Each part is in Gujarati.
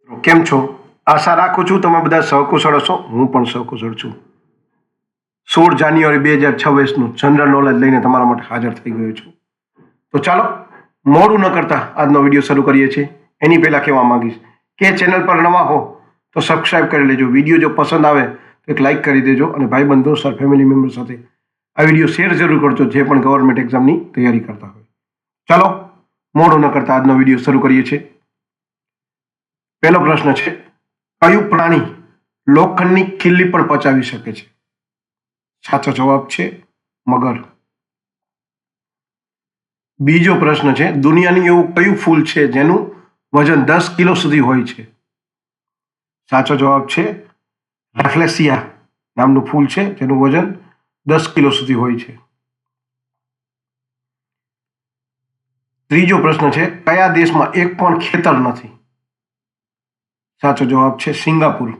કેમ છો? આશા રાખું છું તમે બધા સહકુશળ હશો. હું પણ સહકુશળ છું. 16 જાન્યુઆરી 2026નું જનરલ નોલેજ લઈને તમારા માટે હાજર થઈ ગયો છું. તો ચાલો મોડું ન કરતા આજનો વિડીયો શરૂ કરીએ છીએ. એની પહેલા કહેવા માંગીશ કે ચેનલ પર નવા હો તો સબસ્ક્રાઇબ કરી લેજો. વિડીયો જો પસંદ આવે તો એક લાઇક કરી દેજો અને ભાઈબંધ દોસ્ત ફેમિલી મેમ્બર સાથે આ વિડીયો શેર જરૂર કરજો જે પણ ગવર્મેન્ટ એક્ઝામની તૈયારી કરતા હોય. ચાલો મોડું ન કરતા આજનો વિડીયો શરૂ કરીએ છીએ. પહેલો પ્રશ્ન છે, કયું પ્રાણી લોખંડની ખીલ્લી પણ પચાવી શકે છે? સાચો જવાબ છે મગર. બીજો પ્રશ્ન છે, દુનિયાનું એવું કયું ફૂલ છે જેનું વજન 10 કિલો સુધી હોય છે? સાચો જવાબ છે રેફલેસિયા નામનું ફૂલ છે જેનું વજન 10 કિલો સુધી હોય છે. ત્રીજો પ્રશ્ન છે, કયા દેશમાં એક પણ ખેતર નથી? સાચો જવાબ છે સિંગાપુર.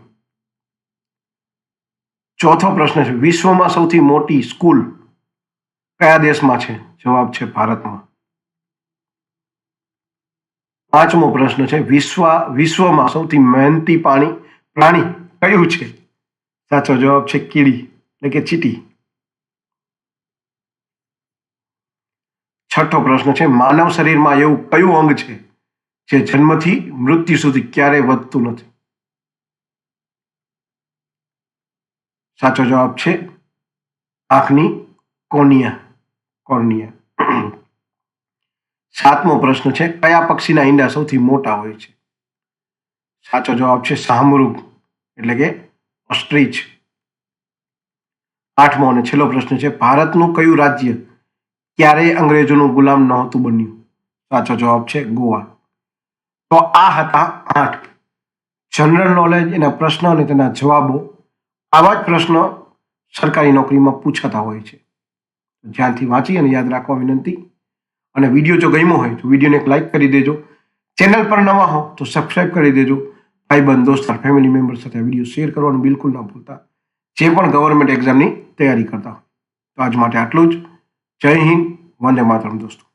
ચોથો પ્રશ્ન છે, વિશ્વમાં સૌથી મોટી સ્કૂલ કયા દેશમાં છે? જવાબ છે ભારતમાં. પાંચમો પ્રશ્ન છે, વિશ્વમાં સૌથી મહેનતી પ્રાણી કયું છે? સાચો જવાબ છે કીડી એટલે કે ચીટી. છઠ્ઠો પ્રશ્ન છે, માનવ શરીરમાં એવું કયું અંગ છે જે જન્મથી મૃત્યુ સુધી ક્યારેય વધતું નથી? સાચો જવાબ છે આંખની કોર્નિયા. સાતમો પ્રશ્ન છે, કયા પક્ષીના ઈંડા સૌથી મોટા હોય છે? સાચો જવાબ છે શાહમૃગ એટલે કે ઓસ્ટ્રીચ. આઠમો અને છેલ્લો પ્રશ્ન છે, ભારતનું કયું રાજ્ય ક્યારેય અંગ્રેજોનું ગુલામ નહોતું બન્યું? સાચો જવાબ છે ગોવા. તો આ હતા 8 જનરલ નોલેજ, એના પ્રશ્ન અને તેના જવાબો. આવા જ પ્રશ્નો સરકારી નોકરીમાં પૂછાતા હોય છે. ધ્યાનથી વાંચી અને યાદ રાખવા વિનંતી. અને વિડીયો જો ગમ્યો હોય તો વિડીયોને એક લાઇક કરી દેજો. ચેનલ પર નવા હો તો સબસ્ક્રાઇબ કરી દેજો. ભાઈબંધ દોસ્ત ફેમિલી મેમ્બર સાથે વિડીયો શેર કરવાનું બિલકુલ ના ભૂલતા, જે પણ ગવર્મેન્ટ એક્ઝામની તૈયારી કરતા હોય. તો આજ માટે આટલું જ. જય હિન્દ, વંદે માતરમ દોસ્તો.